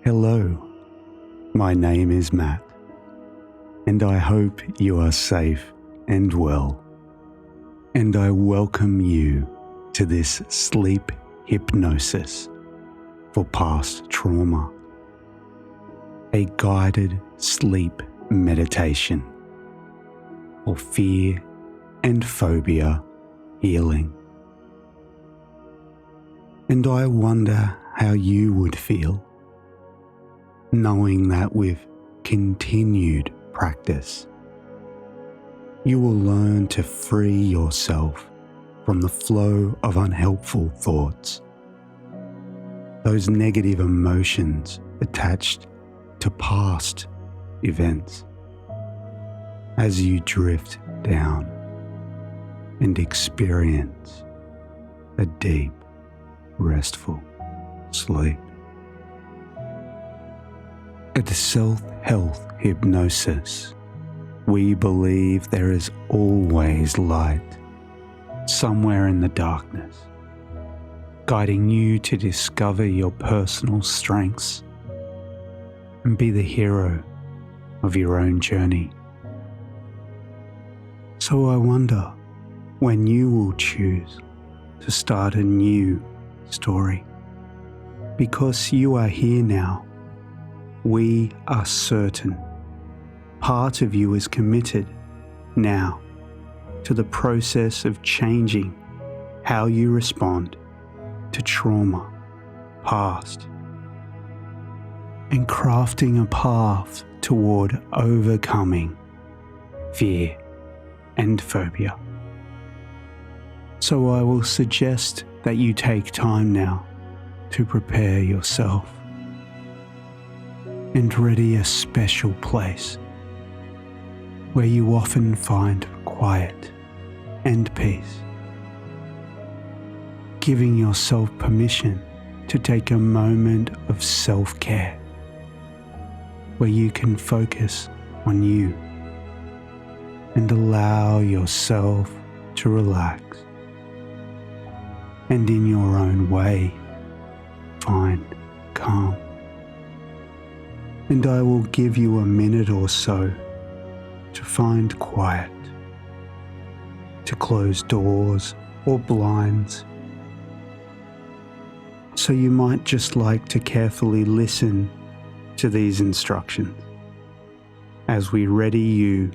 Hello, my name is Matt, and I hope you are safe and well, and I welcome you to this sleep hypnosis for past trauma, a guided sleep meditation for fear and phobia healing. And I wonder how you would feel knowing that with continued practice, you will learn to free yourself from the flow of unhelpful thoughts, those negative emotions attached to past events, as you drift down and experience a deep, restful sleep. At self-health hypnosis, we believe there is always light somewhere in the darkness, guiding you to discover your personal strengths and be the hero of your own journey. So I wonder when you will choose to start a new story. Because you are here now, we are certain part of you is committed now to the process of changing how you respond to trauma, past, and crafting a path toward overcoming fear and phobia. So I will suggest that you take time now to prepare yourself and ready a special place where you often find quiet and peace, giving yourself permission to take a moment of self-care where you can focus on you and allow yourself to relax and in your own way find calm. And I will give you a minute or so to find quiet, to close doors or blinds. So you might just like to carefully listen to these instructions as we ready you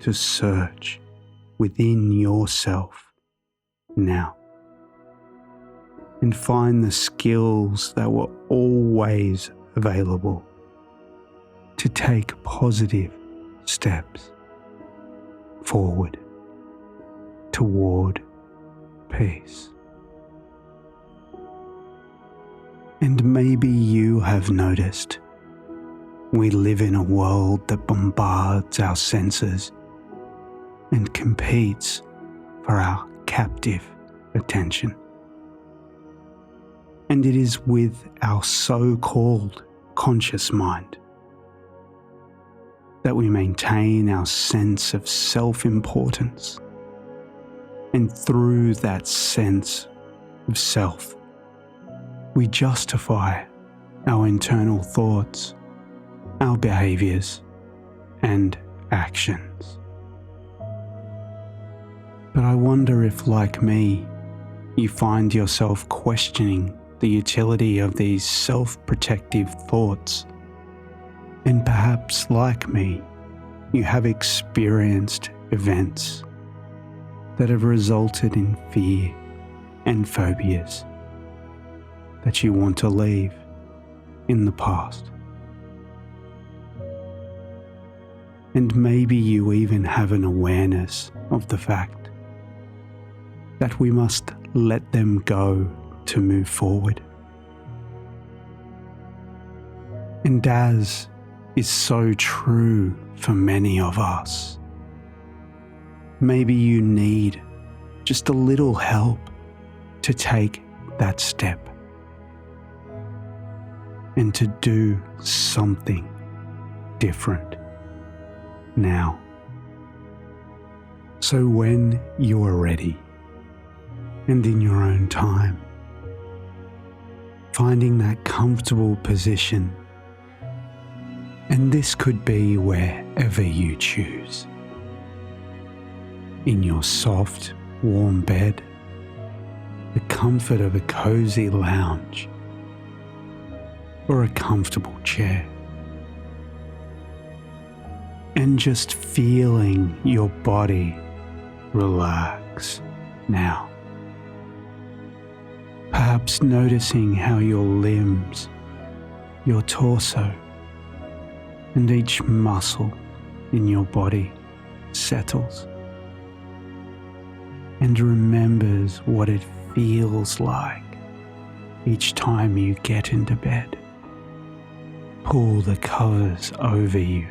to search within yourself now and find the skills that were always available to take positive steps forward toward peace. And maybe you have noticed we live in a world that bombards our senses and competes for our captive attention. And it is with our so-called conscious mind that we maintain our sense of self-importance. And through that sense of self, we justify our internal thoughts, our behaviors, and actions. But I wonder if, like me, you find yourself questioning the utility of these self-protective thoughts. And perhaps, like me, you have experienced events that have resulted in fear and phobias that you want to leave in the past. And maybe you even have an awareness of the fact that we must let them go to move forward. And as is so true for many of us, maybe you need just a little help to take that step and to do something different now. So when you are ready and in your own time, finding that comfortable position And this could be wherever you choose. In your soft, warm bed, the comfort of a cozy lounge, or a comfortable chair. And just feeling your body relax now. Perhaps noticing how your limbs, your torso, and each muscle in your body settles and remembers what it feels like each time you get into bed. Pull the covers over you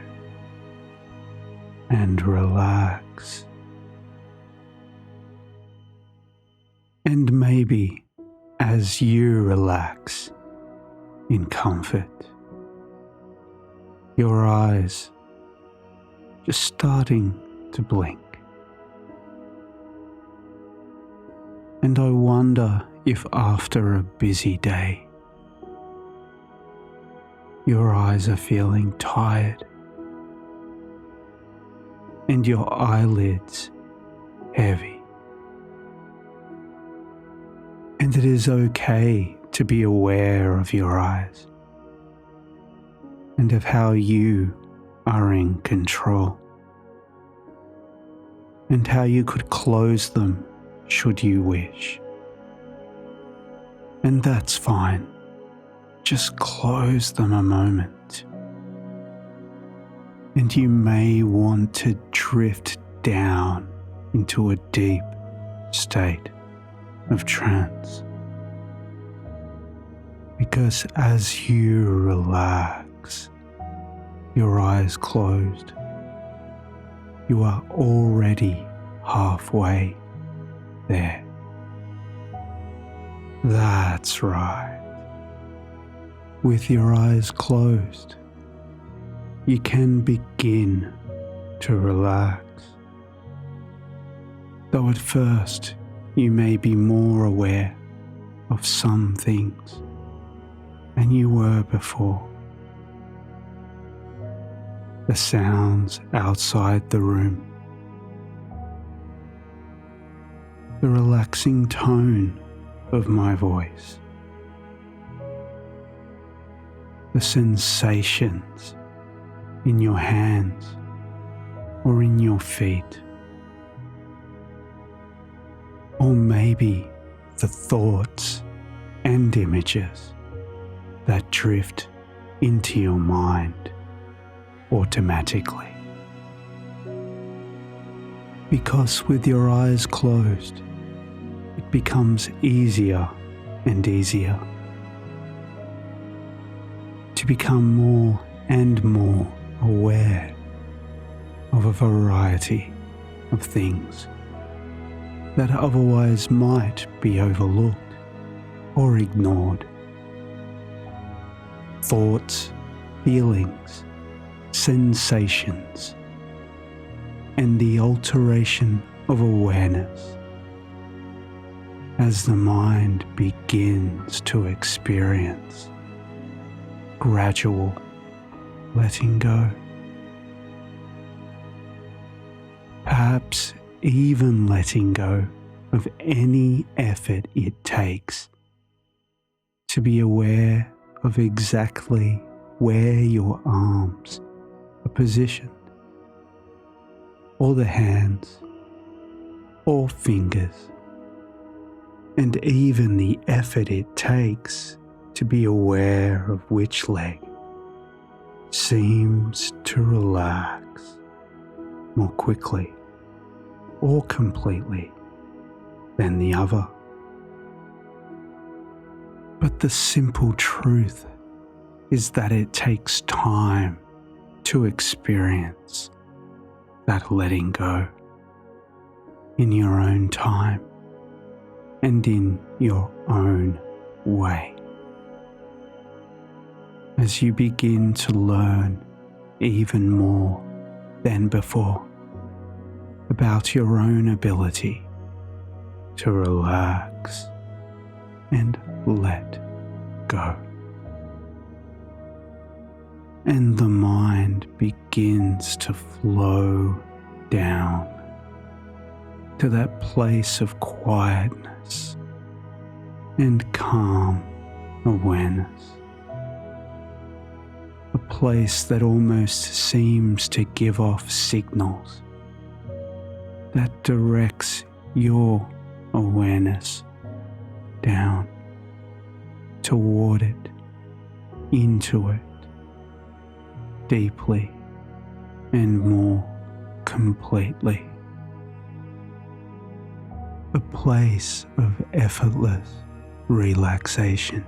and relax. And maybe as you relax in comfort, your eyes just starting to blink. And I wonder if after a busy day, your eyes are feeling tired and your eyelids heavy. And it is okay to be aware of your eyes and of how you are in control and how you could close them should you wish. And that's fine. Just close them a moment. And you may want to drift down into a deep state of trance. Because as you relax, your eyes closed, you are already halfway there. That's right. With your eyes closed, you can begin to relax. Though at first you may be more aware of some things than you were before. The sounds outside the room, the relaxing tone of my voice, the sensations in your hands or in your feet, or maybe the thoughts and images that drift into your mind automatically. Because with your eyes closed, it becomes easier and easier to become more and more aware of a variety of things that otherwise might be overlooked or ignored. Thoughts, feelings, sensations, and the alteration of awareness as the mind begins to experience gradual letting go. Perhaps even letting go of any effort it takes to be aware of exactly where your arms are positioned, or the hands, or fingers, and even the effort it takes to be aware of which leg seems to relax more quickly or completely than the other. But the simple truth is that it takes time to experience that letting go in your own time and in your own way. As you begin to learn even more than before about your own ability to relax and let go. and the mind begins to flow down to that place of quietness and calm awareness. A place that almost seems to give off signals that directs your awareness down toward it, into it, deeply and more completely. A place of effortless relaxation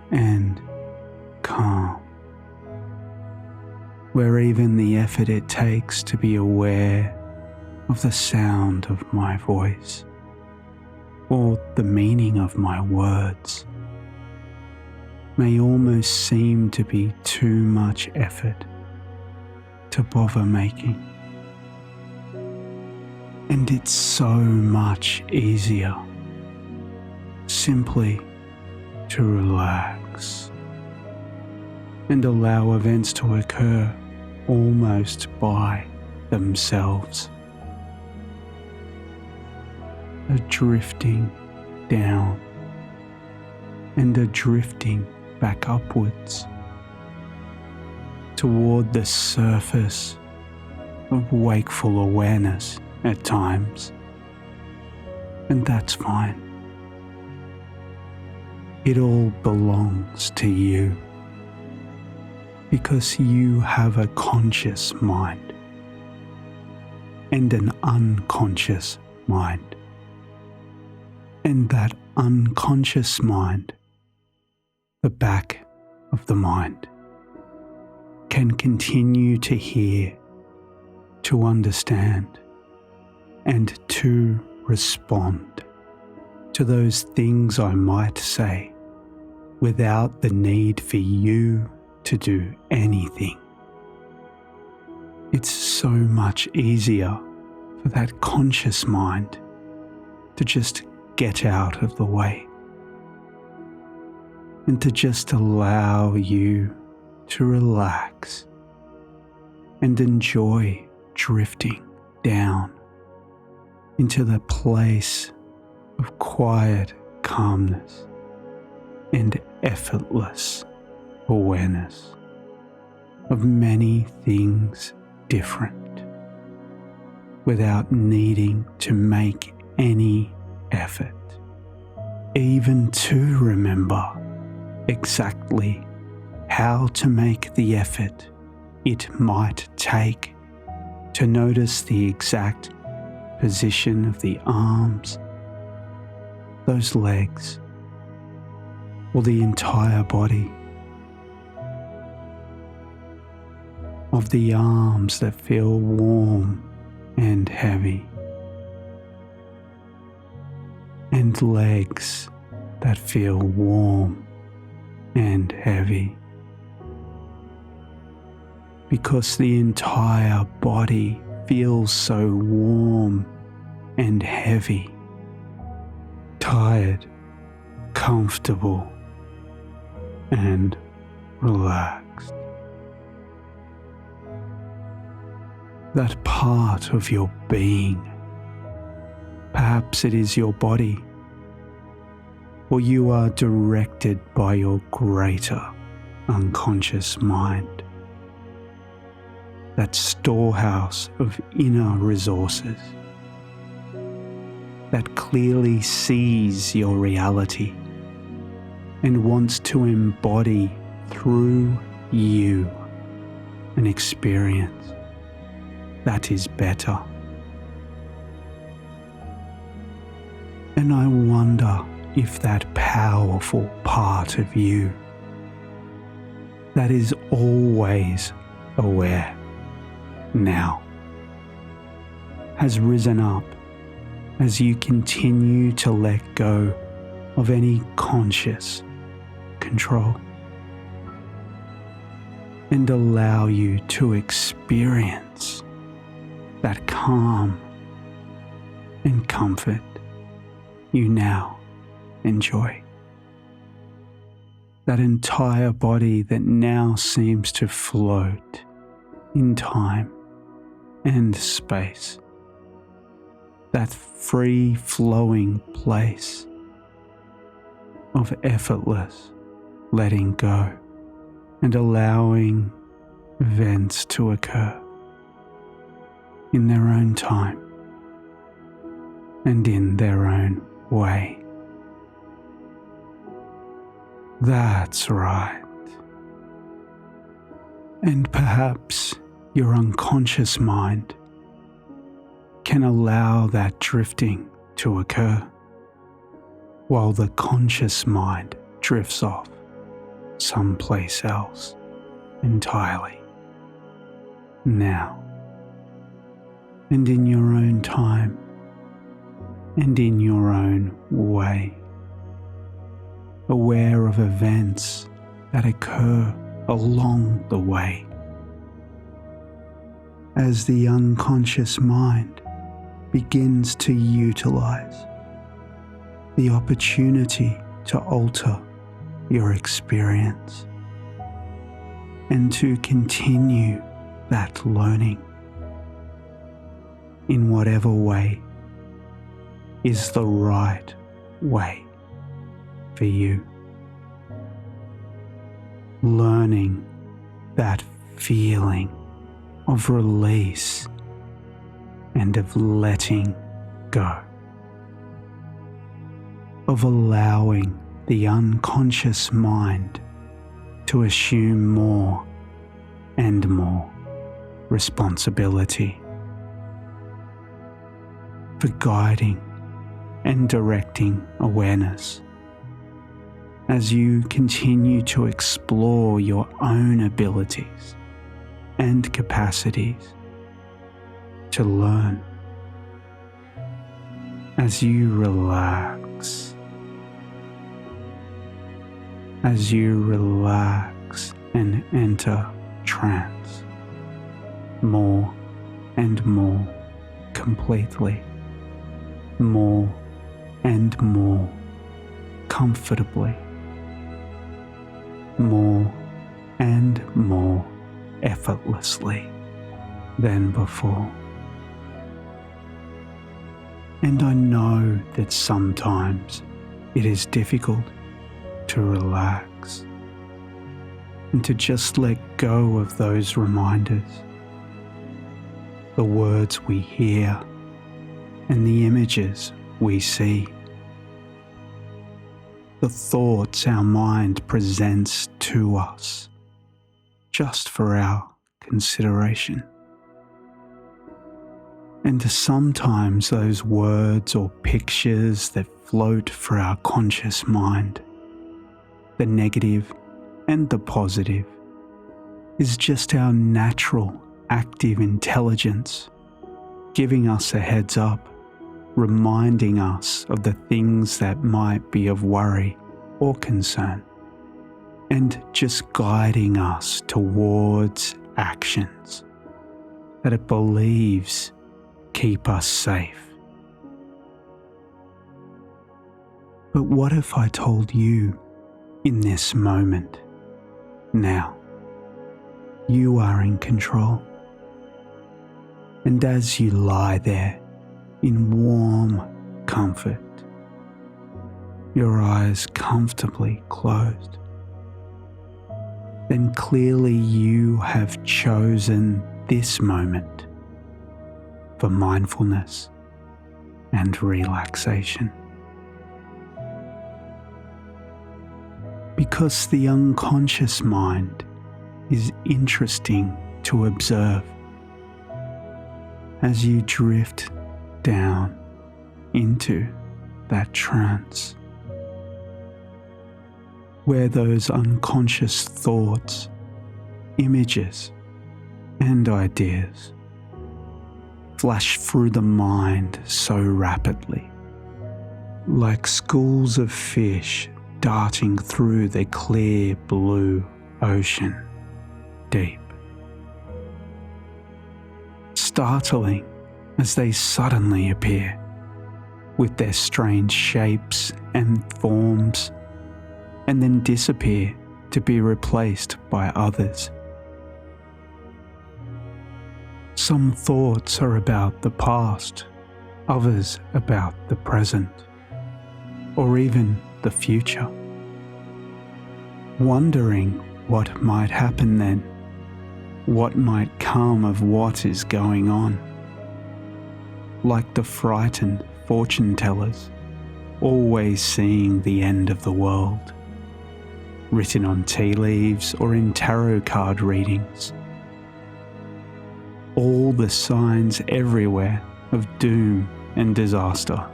and calm, where even the effort it takes to be aware of the sound of my voice or the meaning of my words may almost seem to be too much effort to bother making. And it's so much easier simply to relax and allow events to occur almost by themselves. A drifting down and a drifting back upwards toward the surface of wakeful awareness at times, and that's fine. It all belongs to you because you have a conscious mind and an unconscious mind, and that unconscious mind, the back of the mind, can continue to hear, to understand, and to respond to those things I might say without the need for you to do anything. It's so much easier for that conscious mind to just get out of the way and to just allow you to relax and enjoy drifting down into the place of quiet calmness and effortless awareness of many things different without needing to make any effort, even to remember exactly how to make the effort it might take to notice the exact position of the arms, those legs, or the entire body, of the arms that feel warm and heavy, and legs that feel warm and heavy, because the entire body feels so warm and heavy, tired, comfortable, and relaxed. That part of your being, perhaps it is your body, or you are directed by your greater unconscious mind, that storehouse of inner resources that clearly sees your reality and wants to embody through you an experience that is better. And I wonder if that powerful part of you that is always aware now has risen up as you continue to let go of any conscious control and allow you to experience that calm and comfort you now enjoy. that entire body that now seems to float in time and space, that free-flowing place of effortless letting go and allowing events to occur in their own time and in their own way. That's right. And perhaps your unconscious mind can allow that drifting to occur while the conscious mind drifts off someplace else entirely. Now, and in your own time, and in your own way, aware of events that occur along the way, as the unconscious mind begins to utilize the opportunity to alter your experience and to continue that learning in whatever way is the right way for you. Learning that feeling of release and of letting go, of allowing the unconscious mind to assume more and more responsibility for guiding and directing awareness as you continue to explore your own abilities and capacities to learn. As you relax, and enter trance more and more completely, more and more comfortably, more and more effortlessly than before. And I know that sometimes it is difficult to relax and to just let go of those reminders, the words we hear and the images we see, the thoughts our mind presents to us just for our consideration. And sometimes those words or pictures that float for our conscious mind, the negative and the positive, is just our natural active intelligence giving us a heads up, reminding us of the things that might be of worry or concern, and just guiding us towards actions that it believes keep us safe. But what if I told you in this moment, now, you are in control? And as you lie there in warm comfort, your eyes comfortably closed, then clearly you have chosen this moment for mindfulness and relaxation. Because the unconscious mind is interesting to observe as you drift down into that trance, where those unconscious thoughts, images, and ideas flash through the mind so rapidly, like schools of fish darting through the clear blue ocean deep. Startling as they suddenly appear with their strange shapes and forms, and then disappear to be replaced by others. Some thoughts are about the past, others about the present, or even the future. Wondering what might happen then, what might come of what is going on. Like the frightened fortune tellers, always seeing the end of the world, written on tea leaves or in tarot card readings. All the signs everywhere of doom and disaster.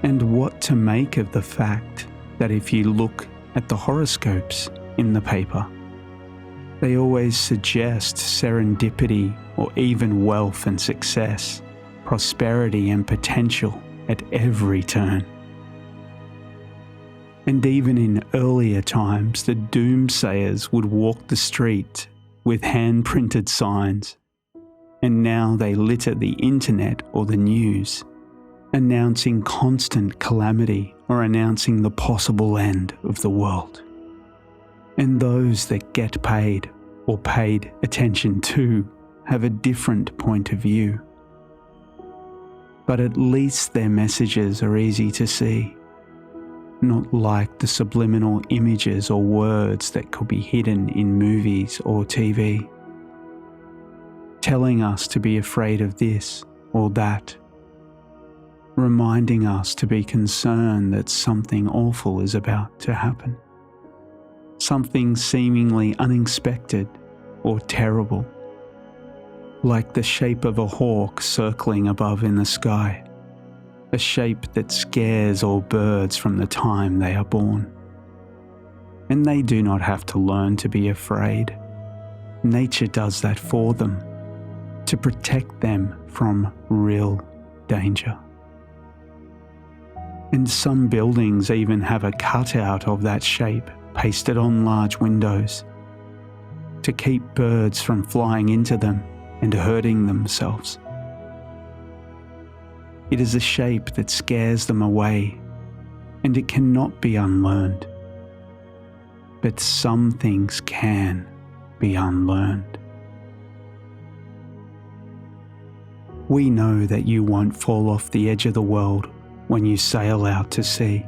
And what to make of the fact that if you look at the horoscopes in the paper, they always suggest serendipity or even wealth and success, prosperity and potential at every turn. And even in earlier times, the doomsayers would walk the street with hand-printed signs, and now they litter the internet or the news, announcing constant calamity or announcing the possible end of the world. And those that get paid or paid attention to have a different point of view. But at least their messages are easy to see, not like the subliminal images or words that could be hidden in movies or TV, telling us to be afraid of this or that, reminding us to be concerned that something awful is about to happen, something seemingly unexpected or terrible, like the shape of a hawk circling above in the sky, a shape that scares all birds from the time they are born. And they do not have to learn to be afraid. Nature does that for them, to protect them from real danger. And some buildings even have a cutout of that shape pasted on large windows to keep birds from flying into them and hurting themselves. It is a shape that scares them away, and it cannot be unlearned. But some things can be unlearned. We know that you won't fall off the edge of the world when you sail out to sea.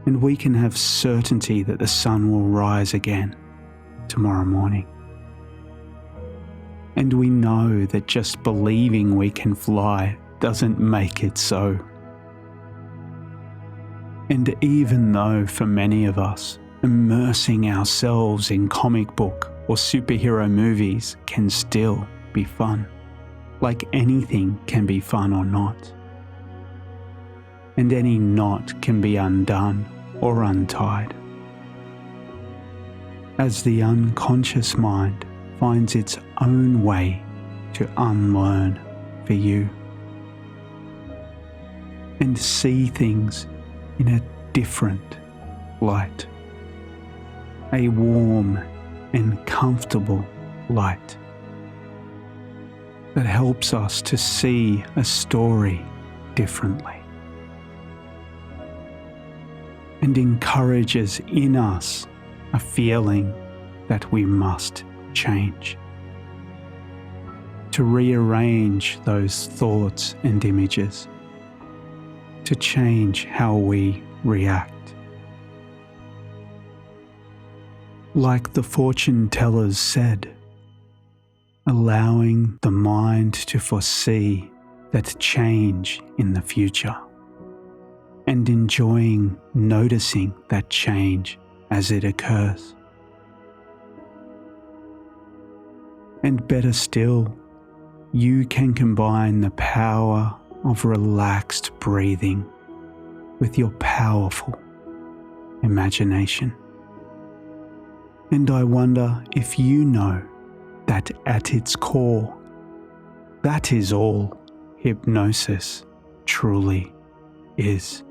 And we can have certainty that the sun will rise again tomorrow morning. And we know that just believing we can fly doesn't make it so. And even though for many of us, immersing ourselves in comic book or superhero movies can still be fun, like anything can be fun or not. And any knot can be undone or untied. As the unconscious mind finds its own way to unlearn for you and see things in a different light, a warm and comfortable light that helps us to see a story differently and encourages in us a feeling that we must change, to rearrange those thoughts and images, to change how we react. Like the fortune tellers said, allowing the mind to foresee that change in the future and enjoying noticing that change as it occurs. And better still, you can combine the power of relaxed breathing with your powerful imagination. And I wonder if you know that at its core, that is all hypnosis truly is.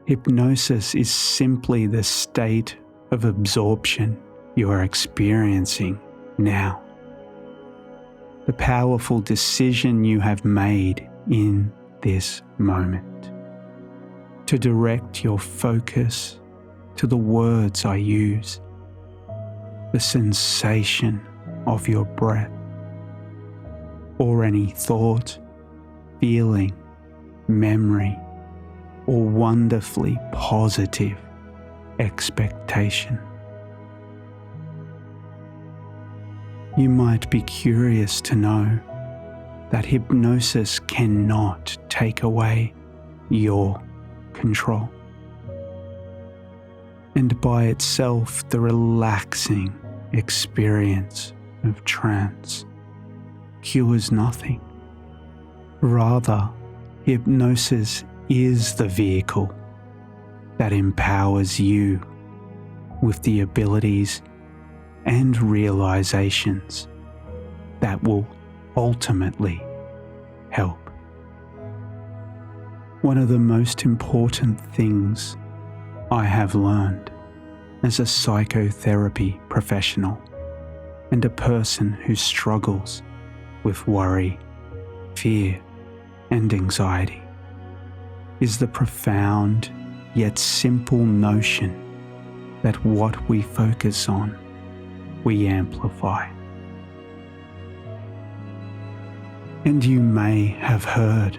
Hypnosis is simply the state of absorption you are experiencing now. The powerful decision you have made in this moment. to direct your focus to the words I use, the sensation of your breath, or any thought, feeling, memory, or wonderfully positive expectation. You might be curious to know that hypnosis cannot take away your control. And by itself, the relaxing experience of trance cures nothing. Rather, hypnosis is the vehicle that empowers you with the abilities and realizations that will ultimately help. One of the most important things I have learned as a psychotherapy professional and a person who struggles with worry, fear, and anxiety is the profound yet simple notion that what we focus on, we amplify. And you may have heard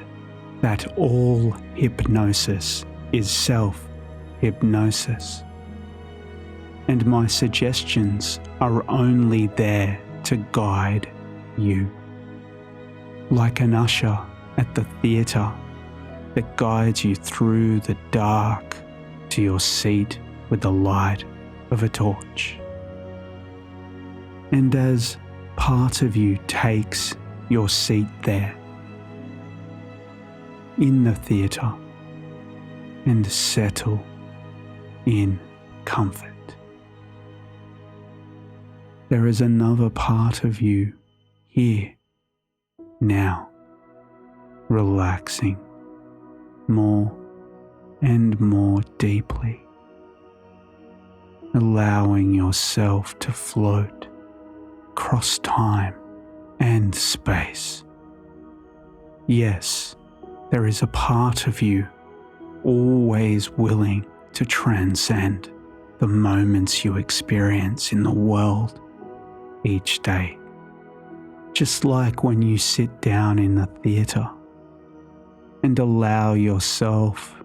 that all hypnosis is self-hypnosis, and my suggestions are only there to guide you, like an usher at the theatre that guides you through the dark to your seat with the light of a torch. And as part of you takes your seat there in the theatre and settle in comfort, there is another part of you here now, relaxing more and more deeply, allowing yourself to float across time and space. Yes, there is a part of you always willing to transcend the moments you experience in the world each day. Just like when you sit down in the theatre and allow yourself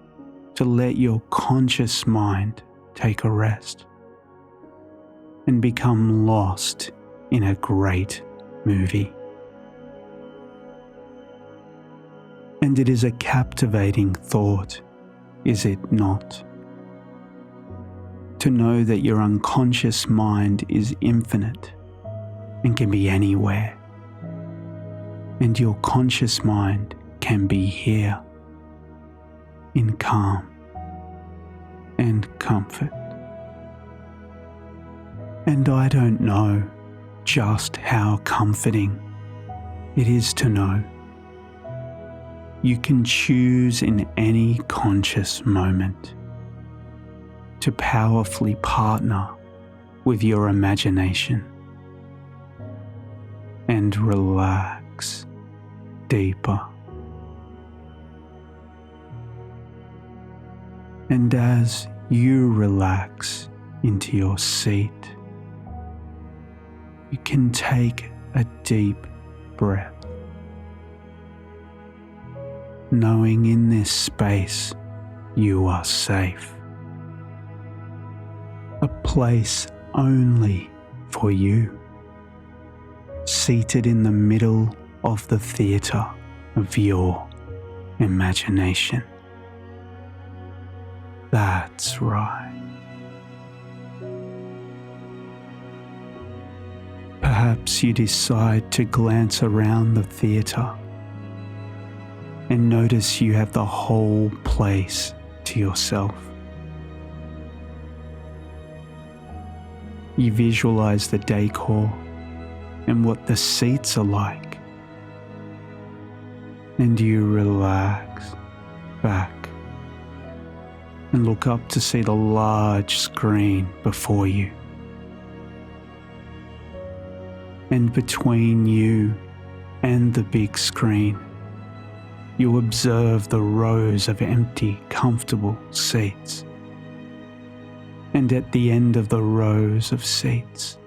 to let your conscious mind take a rest and become lost in a great movie. And it is a captivating thought, is it not? To know that your unconscious mind is infinite and can be anywhere, and your conscious mind can be here in calm and comfort. And I don't know just how comforting it is to know you can choose in any conscious moment to powerfully partner with your imagination and relax deeper. And as you relax into your seat, you can take a deep breath, knowing in this space you are safe, a place only for you, seated in the middle of the theatre of your imagination. That's right. Perhaps you decide to glance around the theatre and notice you have the whole place to yourself. You visualize the decor and what the seats are like, and you relax back and look up to see the large screen before you. And between you and the big screen you observe the rows of empty, comfortable seats. And at the end of the rows of seats,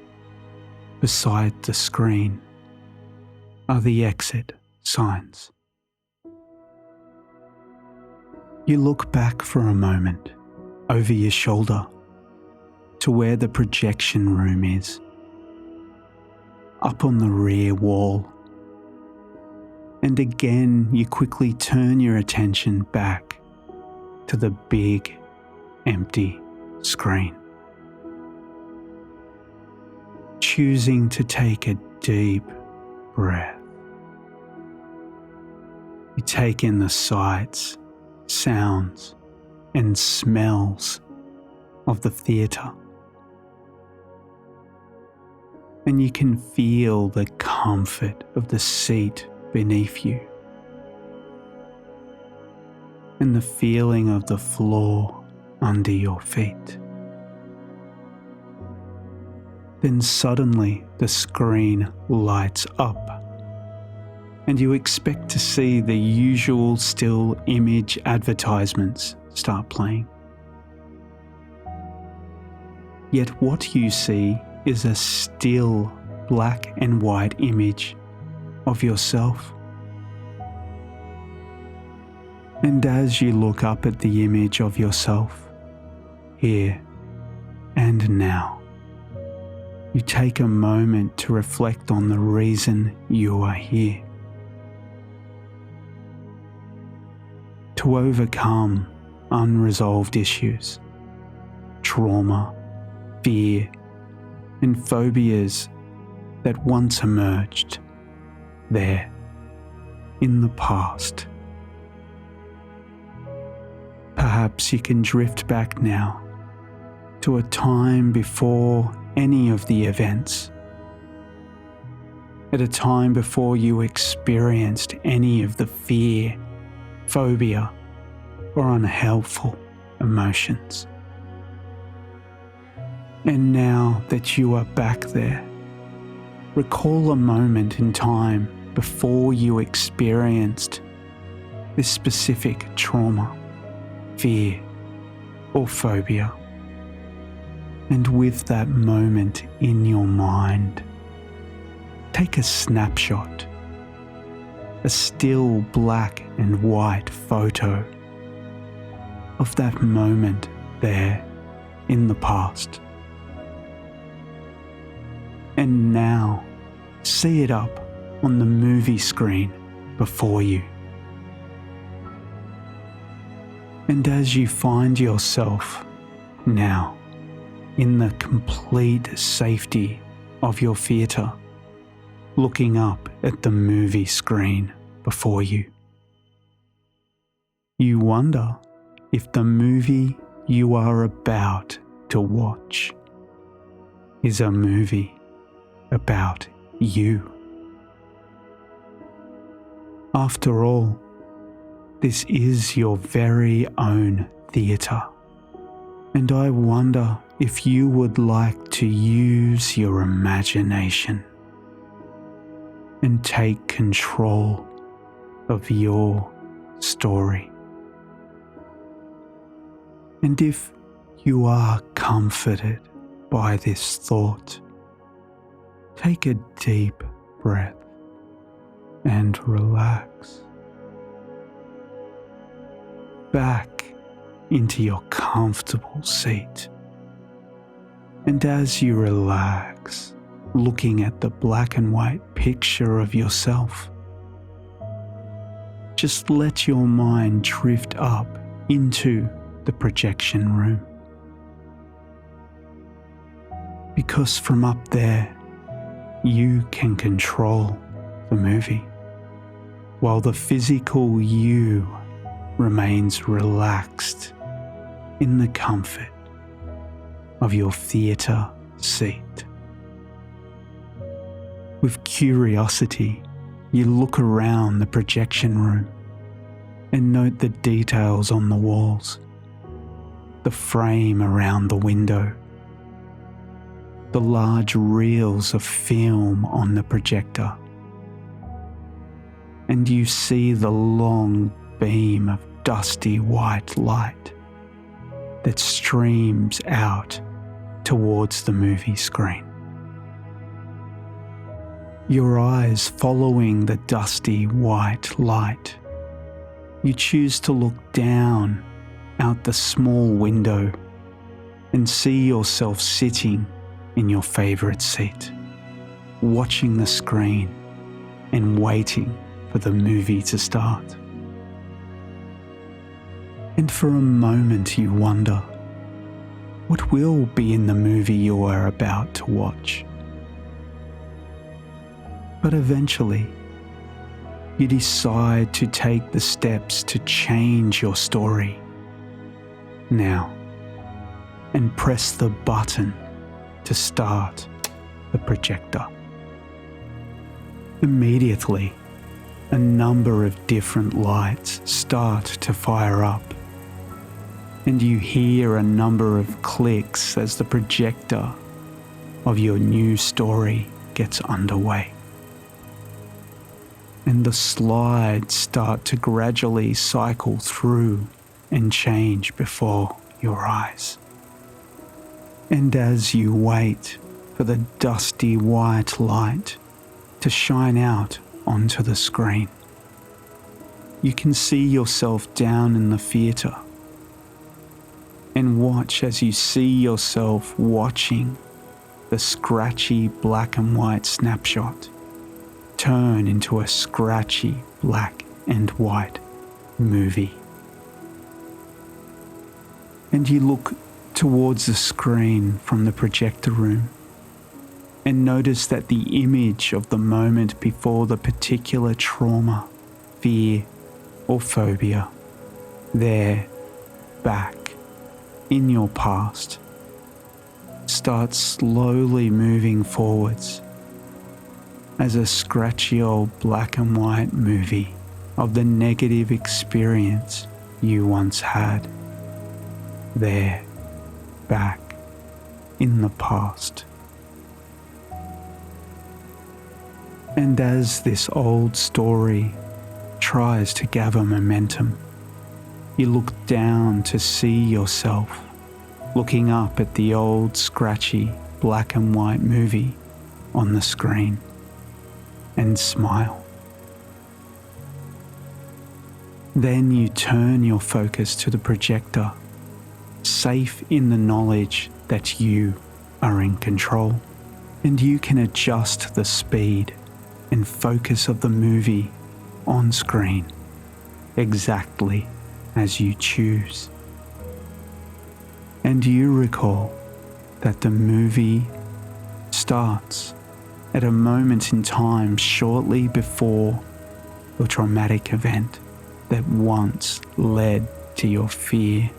beside the screen, are the exit signs. You look back for a moment over your shoulder to where the projection room is, up on the rear wall. And again, you quickly turn your attention back to the big, empty screen. Choosing to take a deep breath. You take in the sights, sounds, and smells of the theatre. And you can feel the comfort of the seat beneath you, and the feeling of the floor under your feet. Then suddenly the screen lights up, and you expect to see the usual still image advertisements start playing. Yet what you see is a still black and white image of yourself. And as you look up at the image of yourself, here and now, you take a moment to reflect on the reason you are here. To overcome unresolved issues, trauma, fear, and phobias that once emerged there in the past. Perhaps you can drift back now to a time before any of the events, at a time before you experienced any of the fear, phobia, or unhelpful emotions. And now that you are back there, recall a moment in time before you experienced this specific trauma, fear, or phobia. And with that moment in your mind, take a snapshot, a still black and white photo of that moment there in the past. And now, see it up on the movie screen before you. And as you find yourself now in the complete safety of your theatre, looking up at the movie screen before you, you wonder if the movie you are about to watch is a movie about you. After all, this is your very own theatre, and I wonder if you would like to use your imagination and take control of your story. And if you are comforted by this thought, take a deep breath and relax back into your comfortable seat. And as you relax, looking at the black and white picture of yourself, just let your mind drift up into the projection room. Because from up there, you can control the movie, while the physical you remains relaxed in the comfort of your theatre seat. With curiosity, you look around the projection room and note the details on the walls, the frame around the window, the large reels of film on the projector, and you see the long beam of dusty white light that streams out towards the movie screen. Your eyes following the dusty white light, you choose to look down out the small window and see yourself sitting in your favorite seat, watching the screen and waiting for the movie to start. And for a moment you wonder, what will be in the movie you are about to watch? But eventually, you decide to take the steps to change your story now and press the button to start the projector. Immediately, a number of different lights start to fire up, and you hear a number of clicks as the projector of your new story gets underway. And the slides start to gradually cycle through and change before your eyes. And as you wait for the dusty white light to shine out onto the screen, you can see yourself down in the theatre and watch as you see yourself watching the scratchy black and white snapshot turn into a scratchy black and white movie. And you look towards the screen from the projector room and notice that the image of the moment before the particular trauma, fear, or phobia, there, back, in your past, starts slowly moving forwards as a scratchy old black and white movie of the negative experience you once had, there, back, in the past. And as this old story tries to gather momentum, you look down to see yourself looking up at the old scratchy black and white movie on the screen and smile. Then you turn your focus to the projector, safe in the knowledge that you are in control, and you can adjust the speed and focus of the movie on screen exactly as you choose. And you recall that the movie starts at a moment in time shortly before the traumatic event that once led to your fear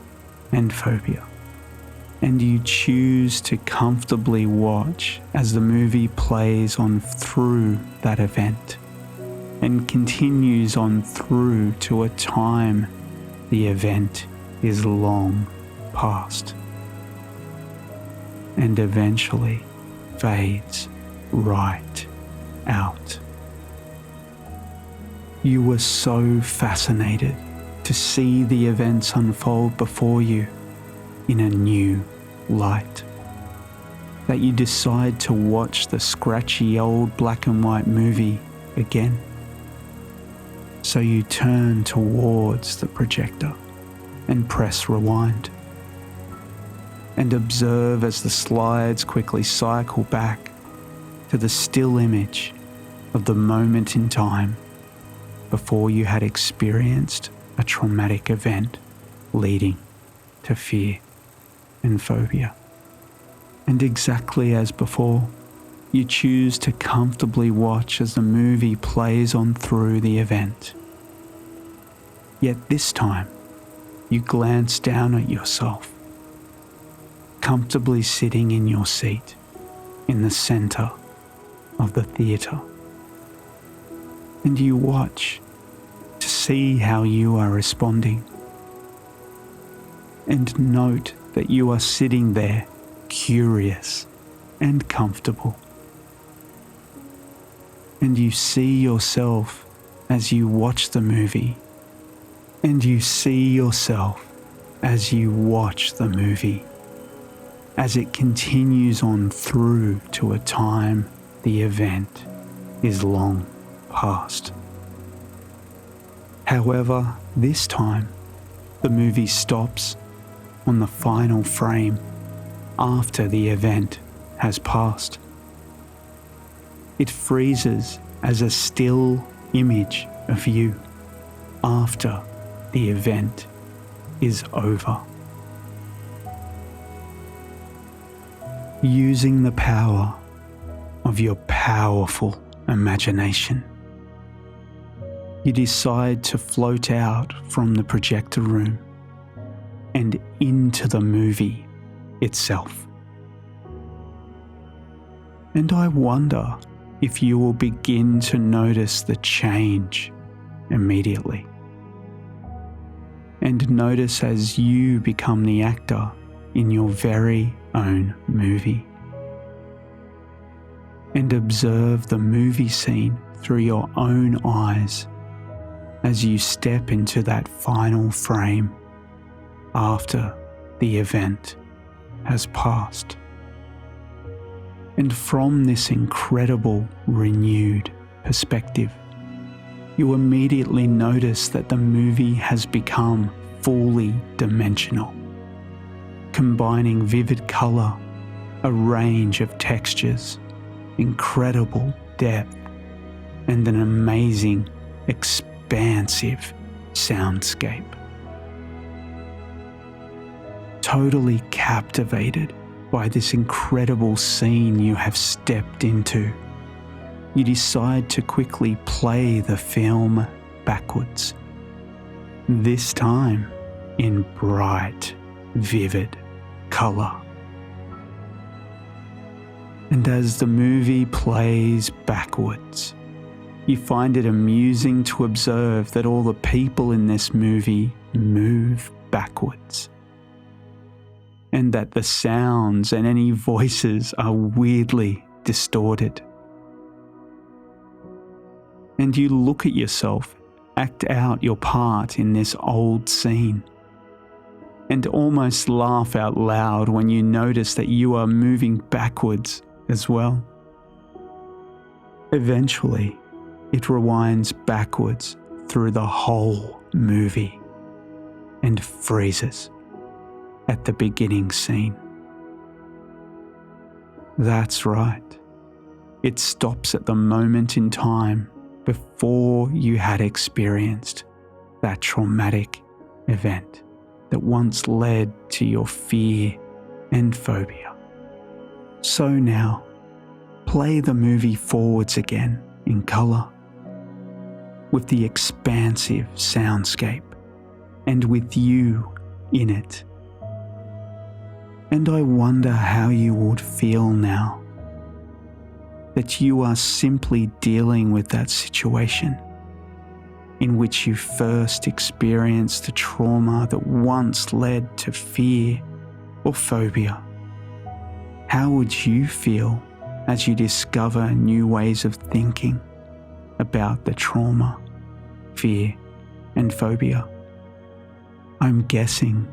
and phobia. And you choose to comfortably watch as the movie plays on through that event and continues on through to a time the event is long past and eventually fades right out. You were so fascinated to see the events unfold before you in a new light that you decide to watch the scratchy old black and white movie again. So you turn towards the projector and press rewind and observe as the slides quickly cycle back to the still image of the moment in time before you had experienced a traumatic event leading to fear and phobia. And exactly as before, you choose to comfortably watch as the movie plays on through the event. Yet this time, you glance down at yourself, comfortably sitting in your seat in the center of the theatre. And you watch to see how you are responding. And note that you are sitting there curious and comfortable. And you see yourself as you watch the movie, and you see yourself as you watch the movie, as it continues on through to a time the event is long past. However, this time, the movie stops on the final frame after the event has passed. It freezes as a still image of you after the event is over. Using the power of your powerful imagination, you decide to float out from the projector room and into the movie itself. And I wonder if you will begin to notice the change immediately. And notice as you become the actor in your very own movie. And observe the movie scene through your own eyes as you step into that final frame after the event has passed. And from this incredible renewed perspective, you immediately notice that the movie has become fully dimensional, combining vivid colour, a range of textures, incredible depth, and an amazing, expansive soundscape. Totally captivated by this incredible scene you have stepped into, you decide to quickly play the film backwards, this time in bright, vivid colour. And as the movie plays backwards, you find it amusing to observe that all the people in this movie move backwards, and that the sounds and any voices are weirdly distorted. And you look at yourself act out your part in this old scene, and almost laugh out loud when you notice that you are moving backwards as well. Eventually, it rewinds backwards through the whole movie and freezes at the beginning scene. That's right. It stops at the moment in time before you had experienced that traumatic event that once led to your fear and phobia. So now, play the movie forwards again in colour, with the expansive soundscape and with you in it. And I wonder how you would feel now that you are simply dealing with that situation in which you first experienced the trauma that once led to fear or phobia. How would you feel as you discover new ways of thinking about the trauma, fear, and phobia? I'm guessing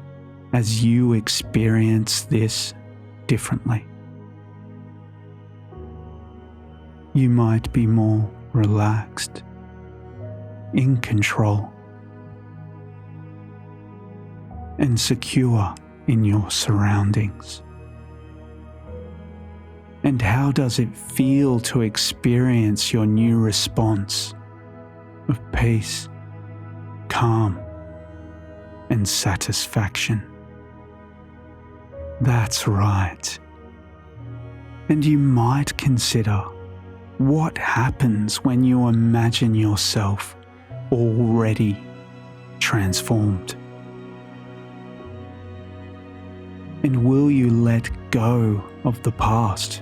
as you experience this differently, you might be more relaxed, in control, and secure in your surroundings. And how does it feel to experience your new response of peace, calm, and satisfaction? That's right. And you might consider what happens when you imagine yourself already transformed. And will you let go of the past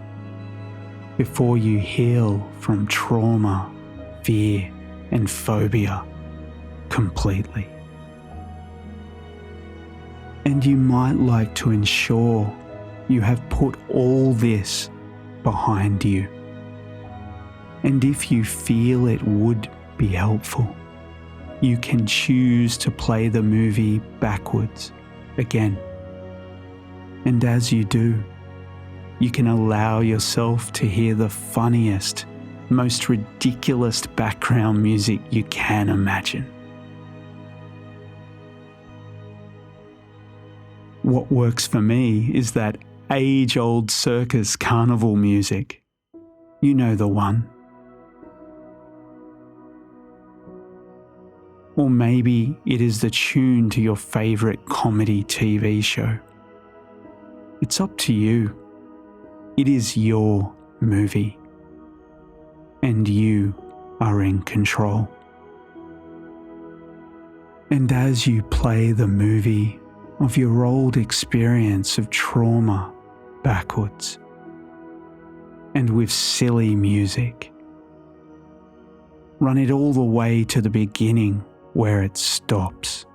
before you heal from trauma, fear, and phobia completely? And you might like to ensure you have put all this behind you. And if you feel it would be helpful, you can choose to play the movie backwards again. And as you do, you can allow yourself to hear the funniest, most ridiculous background music you can imagine. What works for me is that age-old circus carnival music. You know the one. Or maybe it is the tune to your favourite comedy TV show. It's up to you. It is your movie. And you are in control. And as you play the movie of your old experience of trauma backwards and with silly music, run it all the way to the beginning where it stops.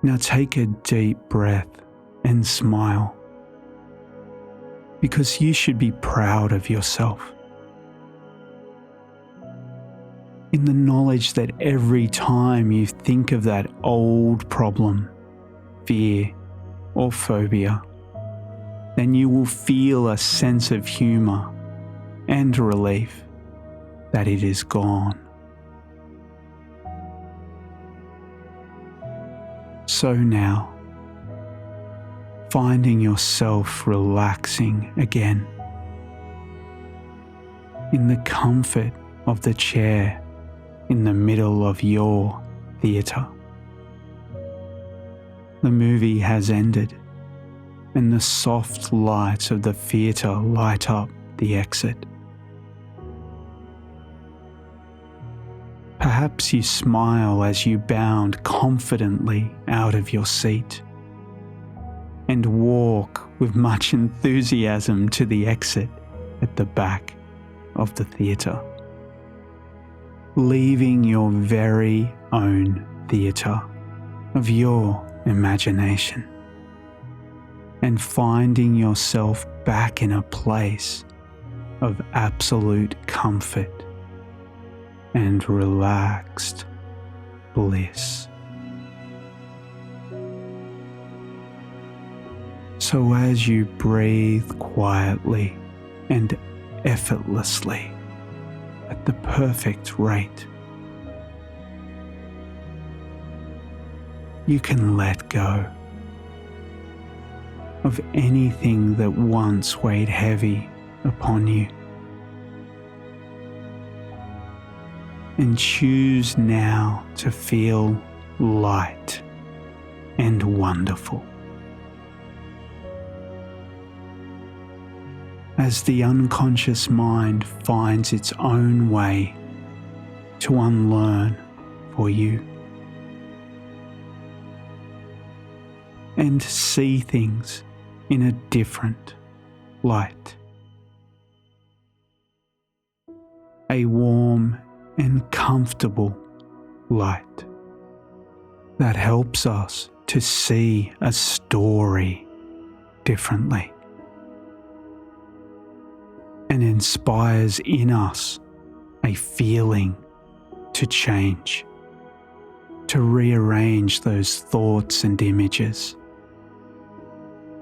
Now take a deep breath and smile, because you should be proud of yourself. In the knowledge that every time you think of that old problem, fear, or phobia, then you will feel a sense of humour and relief that it is gone. So now, finding yourself relaxing again in the comfort of the chair in the middle of your theatre. The movie has ended, and the soft lights of the theatre light up the exit. Perhaps you smile as you bound confidently out of your seat and walk with much enthusiasm to the exit at the back of the theatre, leaving your very own theatre of your imagination and finding yourself back in a place of absolute comfort and relaxed bliss. So as you breathe quietly and effortlessly at the perfect rate, you can let go of anything that once weighed heavy upon you and choose now to feel light and wonderful. As the unconscious mind finds its own way to unlearn for you and see things in a different light. A warm and comfortable light that helps us to see a story differently and inspires in us a feeling to change, to rearrange those thoughts and images,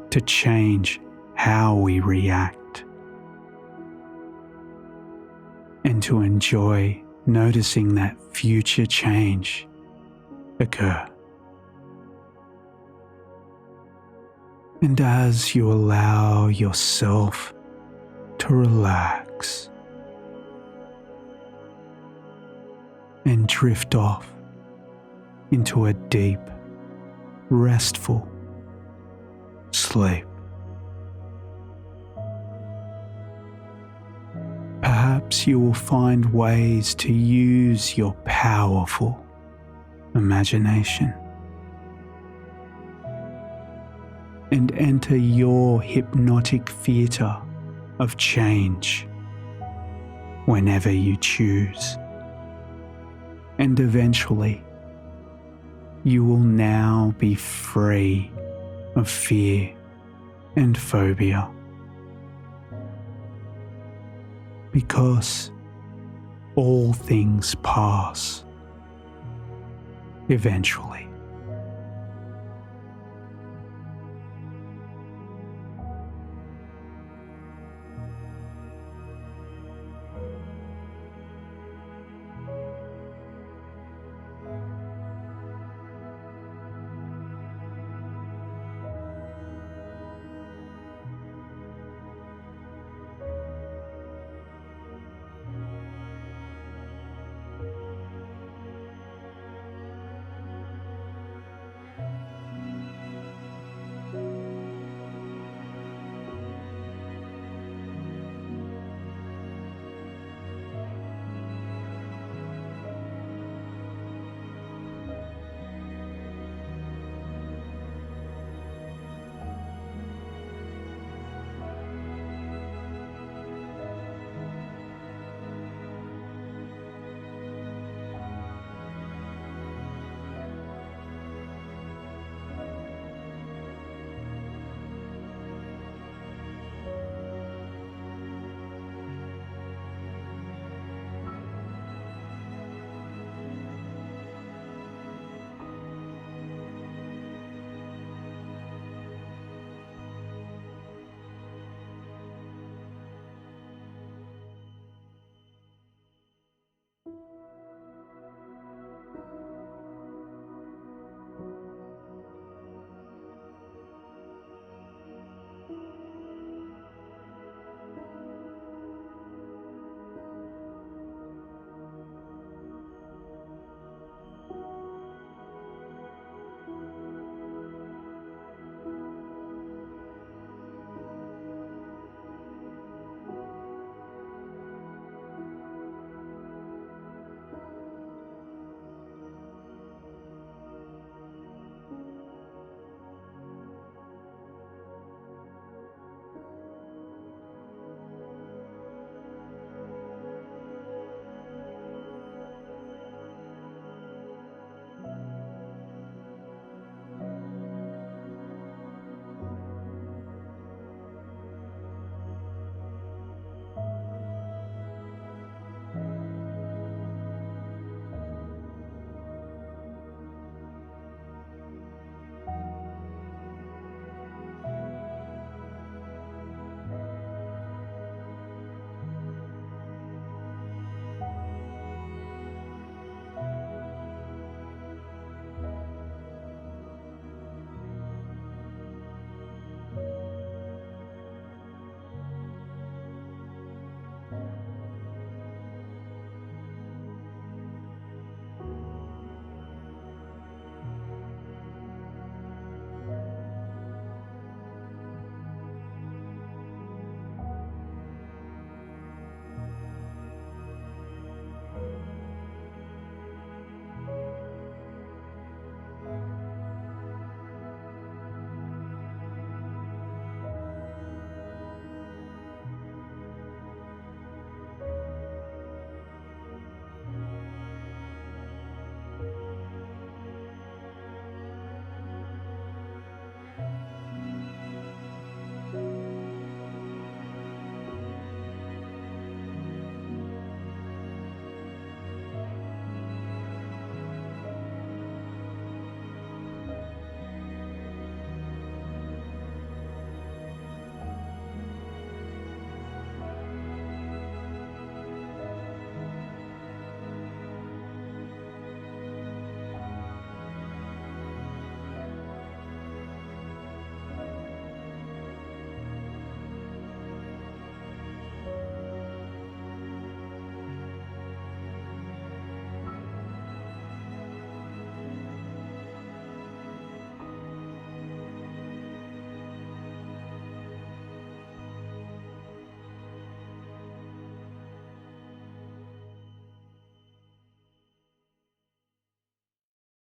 to change how we react, and to enjoy noticing that future change occur. And as you allow yourself to relax and drift off into a deep, restful sleep, perhaps you will find ways to use your powerful imagination and enter your hypnotic theatre of change whenever you choose. And eventually, you will now be free of fear and phobia, because all things pass eventually.